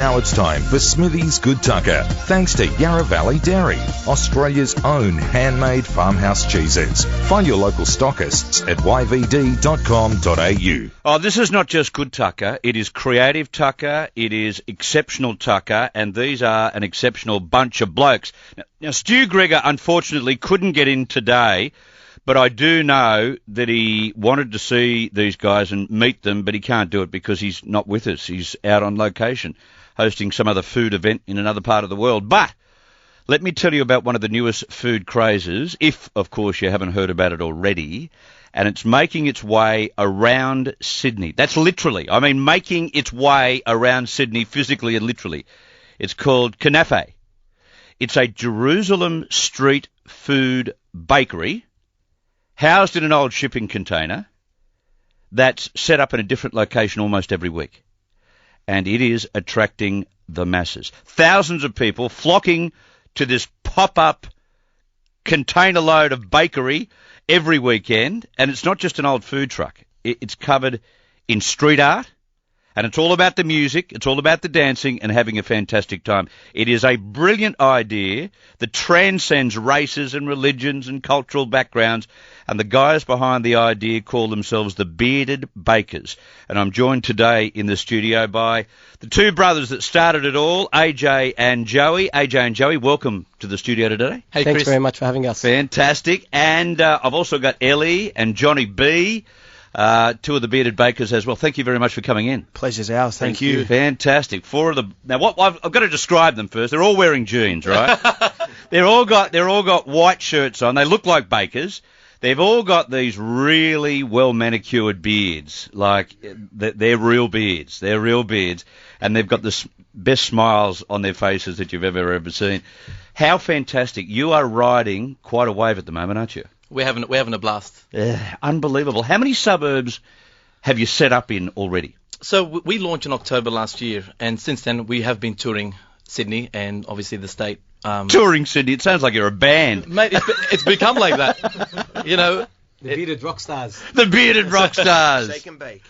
Now it's time for Smithy's Good Tucker, thanks to Yarra Valley Dairy, Australia's own handmade farmhouse cheeses. Find your local stockists at yvd.com.au. Oh, this is not just Good Tucker. It is Creative Tucker. It is Exceptional Tucker. And these are an exceptional bunch of blokes. Now Stu Gregor, unfortunately, couldn't get in today. But I do know that he wanted to see these guys and meet them, but he can't do it because he's not with us. He's out on location, hosting some other food event in another part of the world. But let me tell you about one of the newest food crazes, if, of course, you haven't heard about it already, and it's making its way around Sydney. That's literally, I mean, making its way around Sydney physically and literally. It's called Knafeh. It's a Jerusalem street food bakery housed in an old shipping container that's set up in a different location almost every week. And it is attracting the masses. Thousands of people flocking to this pop-up container load of bakery every weekend. And it's not just an old food truck. It's covered in street art. And it's all about the music, it's all about the dancing and having a fantastic time. It is a brilliant idea that transcends races and religions and cultural backgrounds. And the guys behind the idea call themselves the Bearded Bakers. And I'm joined today in the studio by the two brothers that started it all, AJ and Joey. AJ and Joey, welcome to the studio today. Hey, thanks very much for having us. Fantastic. And I've also got Ellie and Johnny B, two of the Bearded Bakers as well. Thank you very much for coming in. Pleasure's ours. Thank you. Fantastic. Four of them. Now, what I've got to describe them first. They're all wearing jeans, right? They're all got white shirts on. They look like bakers. They've all got these really well manicured beards, like they're real beards. They're real beards, and they've got the best smiles on their faces that you've ever seen. How fantastic! You are riding quite a wave at the moment, aren't you? We're having a blast. Unbelievable. How many suburbs have you set up in already? So we launched in October last year, and since then we have been touring Sydney and obviously the state. Touring Sydney? It sounds like you're a band. Mate, it's become like that. You know. The Bearded Rock Stars. The Bearded Rock Stars. Shake and bake.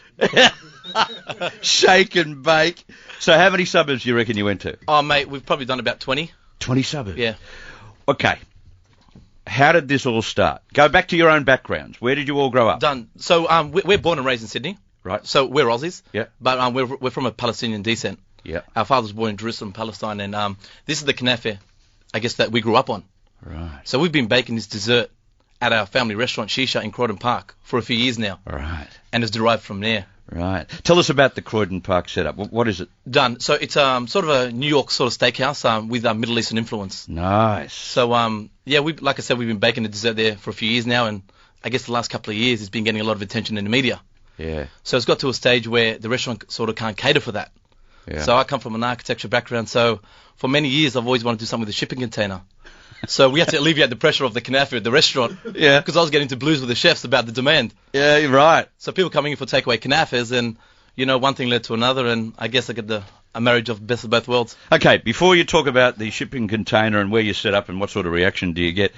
Shake and bake. So how many suburbs do you reckon you went to? Oh, mate, we've probably done about 20. 20 suburbs? Yeah. Okay. How did this all start? Go back to your own backgrounds. Where did you all grow up? Done. So we're born and raised in Sydney. Right. So we're Aussies. Yeah. But we're from a Palestinian descent. Yeah. Our father was born in Jerusalem, Palestine, and this is the Knafeh, I guess, that we grew up on. Right. So we've been baking this dessert at our family restaurant, Shisha, in Croydon Park for a few years now. Right. And it's derived from there. Right. Tell us about the Croydon Park setup. What is it? Done. So it's sort of a New York sort of steakhouse with Middle Eastern influence. Nice. So, yeah, like I said, we've been baking the dessert there for a few years now, and I guess the last couple of years it's been getting a lot of attention in the media. Yeah. So it's got to a stage where the restaurant sort of can't cater for that. Yeah. So I come from an architecture background, so for many years I've always wanted to do something with a shipping container. So we had to alleviate the pressure of the Knafeh at the restaurant. Yeah. Because I was getting into blues with the chefs about the demand. Yeah, you're right. So people coming in for takeaway Knafehs, and, you know, one thing led to another, and I guess I get a marriage of best of both worlds. Okay, before you talk about the shipping container and where you set up and what sort of reaction do you get,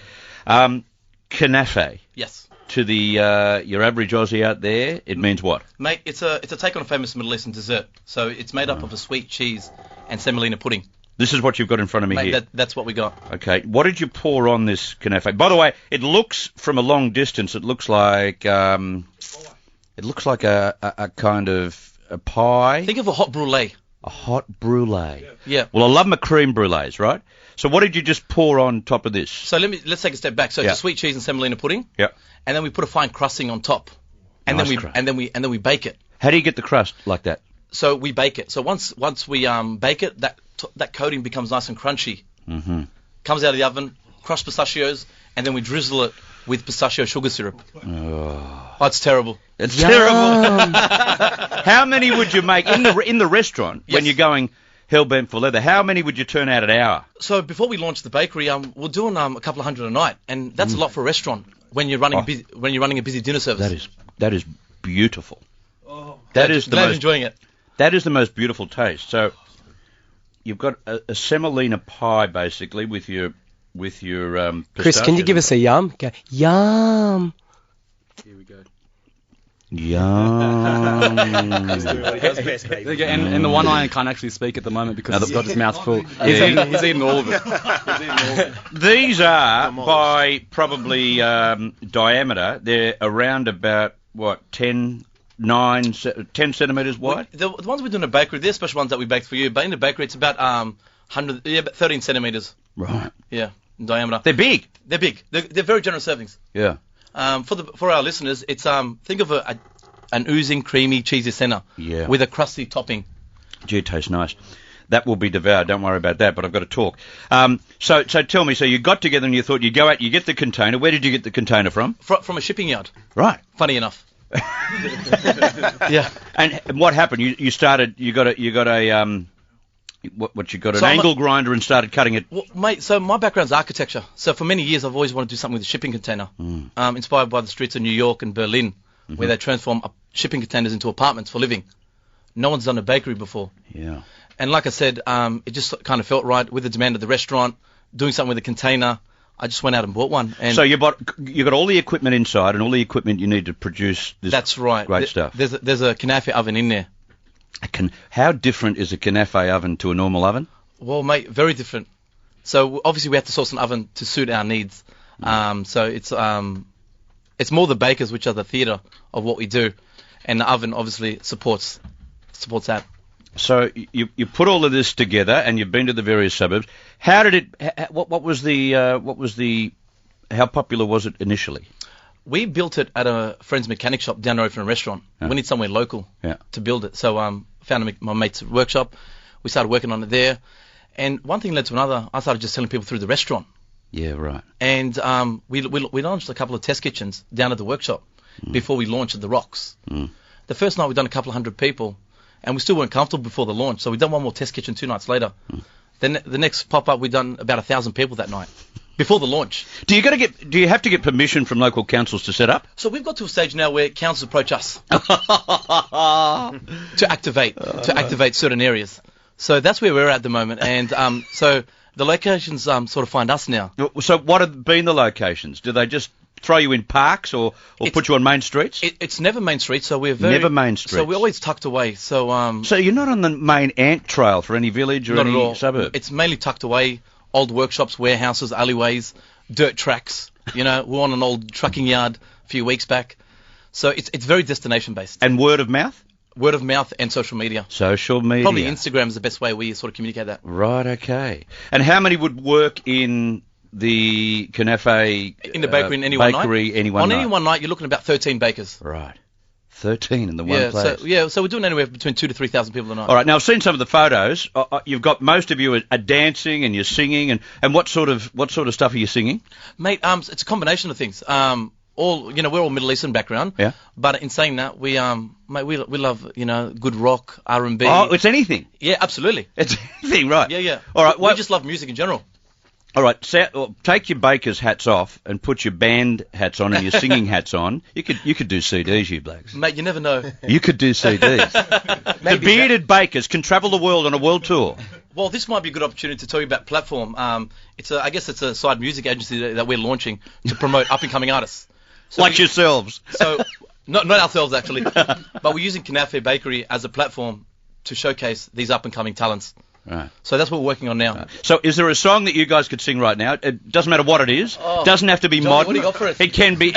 Knafeh. Yes. To the your average Aussie out there, it means what? Mate, it's a take on a famous Middle Eastern dessert. So it's made up of a sweet cheese and semolina pudding. This is what you've got in front of me Mate, here. that's what we got. Okay. What did you pour on this Knafeh? By the way, it looks from a long distance. It looks like a kind of a pie. Think of a hot brulee. A hot brulee. Yeah. Well, I love my cream brulees, right? So what did you just pour on top of this? So let's take a step back. So it's a sweet cheese and semolina pudding. Yeah. And then we put a fine crusting on top. And Nice then we bake it. How do you get the crust like that? So we bake it. So once we bake it, that coating becomes nice and crunchy. Mm-hmm. Comes out of the oven, crushed pistachios, and then we drizzle it with pistachio sugar syrup. Oh, it's terrible. It's terrible. How many would you make in the restaurant when you're going hell bent for leather? How many would you turn out an hour? So before we launched the bakery, we're doing a couple of hundred a night, and that's a lot for a restaurant when you're running a busy dinner service. That is beautiful. Oh, that is the glad most enjoying it. That is the most beautiful taste. So you've got a semolina pie basically with your Chris, can you give us a yum? Go, yum. Here we go. Yum. He does best, mate. And the one lion can't actually speak at the moment because he's got his mouth full. He's eating all of it. These are, by probably diameter, they're around about, 10 centimetres wide? The ones we do in the bakery, they're special ones that we baked for you. But in the bakery, it's about about 13 centimetres. Right. Yeah, in diameter. They're big. They're big. They're very generous servings. Yeah. For our listeners, it's think of an oozing, creamy, cheesy centre with a crusty topping. Gee, it tastes nice. That will be devoured. Don't worry about that. But I've got to talk. So tell me. So you got together and you thought you'd go out, you get the container. Where did you get the container from? From a shipping yard. Right. Funny enough. Yeah. And what happened? You got an angle grinder and started cutting it. Well, mate, so my background's architecture. So for many years, I've always wanted to do something with a shipping container. Inspired by the streets of New York and Berlin, where they transform shipping containers into apartments for living. No one's done a bakery before. Yeah. And like I said, it just kind of felt right with the demand of the restaurant, doing something with a container. I just went out and bought one. And so you got all the equipment inside and all the equipment you need to produce this. That's right. Great stuff. There's a Knafeh oven in there. How different is a Knafeh oven to a normal oven? Well, mate, very different. So obviously we have to source an oven to suit our needs. So it's more the bakers, which are the theatre of what we do, and the oven obviously supports that. So you put all of this together, and you've been to the various suburbs. How did it? What was the? How popular was it initially? We built it at a friend's mechanic shop down the road from a restaurant. We need somewhere local to build it. So found my mate's workshop. We started working on it there, and one thing led to another. I started just telling people through the restaurant. Yeah, right. And we launched a couple of test kitchens down at the workshop before we launched at the Rocks. The first night we done a couple of hundred people, and we still weren't comfortable before the launch. So we done one more test kitchen 2 nights later. Then the next pop-up we done about 1,000 people that night before the launch. Do you have to get permission from local councils to set up? So we've got to a stage now where councils approach us to activate certain areas. So that's where we're at the moment, and so the locations sort of find us now. So what have been the locations? Do they just throw you in parks or put you on main streets? It's never main streets, so we're never main streets. So we're always tucked away. So so you're not on the main ant trail for any village or not any at all. suburb? It's mainly tucked away, old workshops, warehouses, alleyways, dirt tracks. You know, we're on an old trucking yard a few weeks back. So it's very destination based. And word of mouth? Word of mouth and social media. Social media. Probably Instagram is the best way we sort of communicate that. Right, okay. And how many would work in the Knafeh in the bakery in any one night? Any one on night? any one night, you're looking at about 13 bakers. Right. 13 in the one place. So we're doing anywhere between 2,000 to 3,000 people a night. All right. Now I've seen some of the photos. You've got most of you are dancing and you're singing, and what sort of stuff are you singing? Mate, it's a combination of things. We're all Middle Eastern background. Yeah. But in saying that, we love good rock, R&B. Oh, it's anything. Yeah, absolutely. It's anything, right? Yeah. All right. We just love music in general. All right, take your baker's hats off and put your band hats on and your singing hats on. You could do CDs, you blokes. Mate, you never know. You could do CDs. The bearded bakers can travel the world on a world tour. Well, this might be a good opportunity to tell you about Platform. I guess it's a side music agency that we're launching to promote up-and-coming artists. So yourselves. So, not ourselves, actually. But we're using Knafeh Bakery as a platform to showcase these up-and-coming talents. Right. So that's what we're working on now. Right. So is there a song that you guys could sing right now? It doesn't matter what it is. Doesn't have to be Johnny, modern. what do you got for us? It can be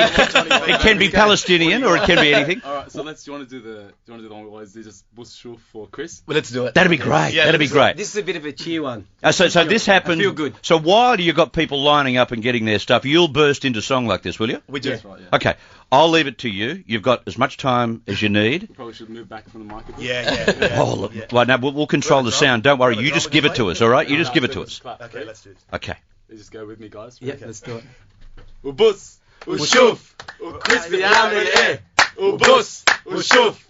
Palestinian or it can be anything. All right, so do you want to do the one we always do, just Bus Shuf for Chris? Well, let's do it. That'd be great. Yeah, that'd be great. This is a bit of a cheer one. So this happens. I feel good. So while you've got people lining up and getting their stuff, you'll burst into song like this, will you? We do. That's right, yeah. Okay. I'll leave it to you. You've got as much time as you need. We probably should move back from the mic a bit. Yeah. Oh, look. Well, no, we'll control the sound. Don't worry. You just give it to us, all right? You just give it to us. Okay, let's do it. Okay. You just go with me, guys. Yeah, let's do it. Ubus, Ushuf, Chris Vianney, Ubus, Ushuf,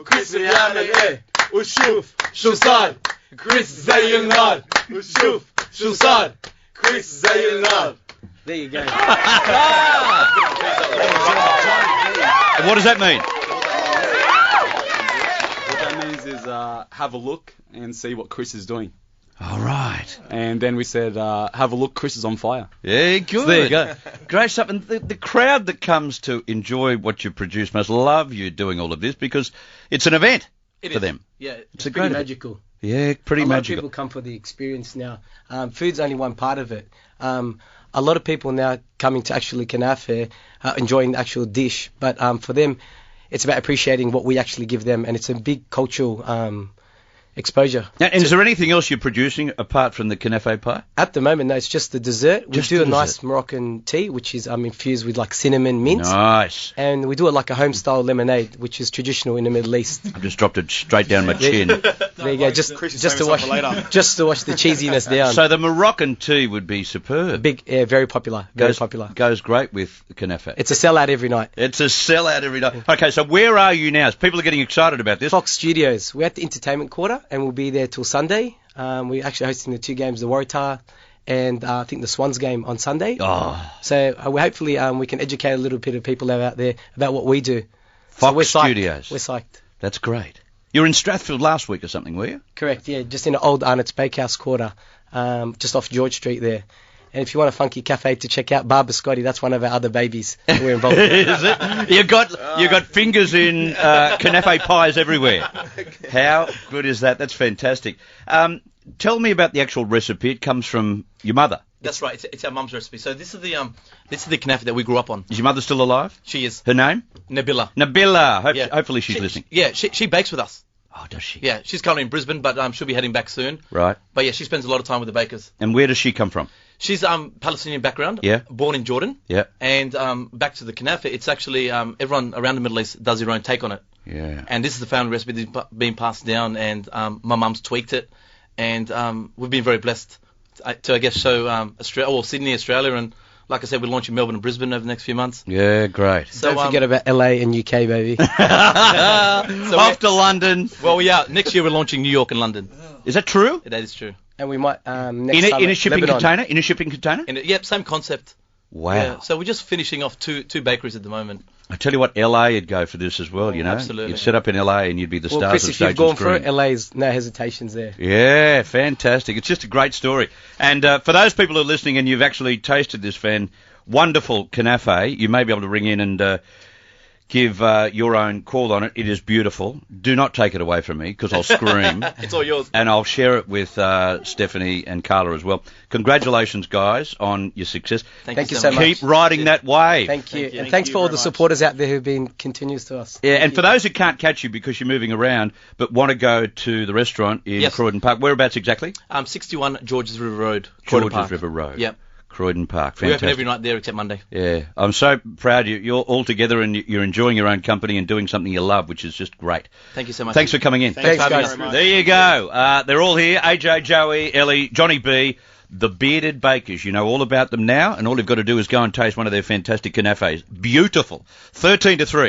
Chris Vianney, Ushuf, Shusad, Chris Zayilnad, Ushuf, Shusad, Chris Zayilnad. There you go. And what does that mean? What that means is have a look and see what Chris is doing. All right. And then we said, have a look, Chris is on fire. Yeah, good. So there you go. Great stuff. And the crowd that comes to enjoy what you produce must love you doing all of this because it's an event for them. Yeah, It's a Pretty great magical. Yeah, pretty A lot of magical. people come for the experience now. Food's only one part of it. A lot of people now coming to actually Knafeh, enjoying the actual dish. But for them, it's about appreciating what we actually give them, and it's a big cultural exposure. Now, and is there anything else you're producing apart from the Knafeh pie? At the moment, no, it's just the dessert. Just We do the a nice dessert. Moroccan tea, which is infused with like cinnamon mint. Nice. And we do it like a home-style lemonade, which is traditional in the Middle East. I just dropped it straight down my chin. There you go, just to wash the cheesiness down. So the Moroccan tea would be superb. Big, very popular, very popular. Goes great with Knafeh. It's a sellout every night. It's a sellout every night. Okay, so where are you now? People are getting excited about this. Fox Studios. We're at the entertainment quarter, and we'll be there till Sunday. We're actually hosting the 2 games, the Waratah and I think the Swans game on Sunday. Oh, So hopefully we can educate a little bit of people out there about what we do. Fox So we're psyched. Studios. We're psyched. That's great. You were in Strathfield last week or something, were you? Correct, yeah, just in the old Arnott's Bakehouse quarter, just off George Street there. And if you want a funky cafe to check out, Barbara Scotty, that's one of our other babies that we're involved with. Is it? You got fingers in Knafeh pies everywhere. How good is that? That's fantastic. Tell me about the actual recipe. It comes from your mother. That's right. It's our mum's recipe. So this is the Knafeh that we grew up on. Is your mother still alive? She is. Her name? Nabila. Nabila. Yeah. Hopefully she's listening. Yeah, she bakes with us. Oh, does she? Yeah, she's currently in Brisbane, but she'll be heading back soon. Right. But yeah, she spends a lot of time with the bakers. And where does she come from? She's Palestinian background. Yeah. Born in Jordan. Yeah. And back to the Knafeh, it's actually everyone around the Middle East does their own take on it. Yeah. And this is the family recipe that's been passed down, and my mum's tweaked it, and we've been very blessed to I guess show Sydney, Australia, and like I said, we're launching Melbourne and Brisbane over the next few months. Yeah, great. So don't forget about LA and UK, baby. Off to London. Well, yeah, next year we're launching New York and London. Is that true? That is true. And we might next summer, In a shipping Lebanon. container? In a shipping container? Yep, same concept. Wow. Yeah, so we're just finishing off two bakeries at the moment. I tell you what, LA would go for this as well, you know? Absolutely. You'd set up in LA and you'd be the Well, stars Chris, of if stage you've gone and for screen. it, LA's no hesitations there. Yeah, fantastic. It's just a great story. And for those people who are listening and you've actually tasted this wonderful Knafeh, you may be able to ring in and give your own call on it. It is beautiful. Do not take it away from me because I'll scream. It's all yours. And I'll share it with Stephanie and Carla as well. Congratulations, guys, on your success. Thank you so much. Keep riding that wave. Thank you. And Thank thanks you for all very the much. supporters out there who've been continuous to us. Yeah, and for those who can't catch you because you're moving around but want to go to the restaurant in Yes. Croydon Park, whereabouts exactly? 61 Georges River Road, Croydon Georges Park. River Road. Yep. Croydon Park. We open Fantastic. every night there except Monday. Yeah, I'm so proud you're all together and you're enjoying your own company and doing something you love, which is just great. Thank you so much. Thanks for coming in. Thanks, for having guys. us. There you go. They're all here. AJ, Joey, Ellie, Johnny B, the Bearded Bakers. You know all about them now, and all you've got to do is go and taste one of their fantastic Knafehs. Beautiful. 13 to 3.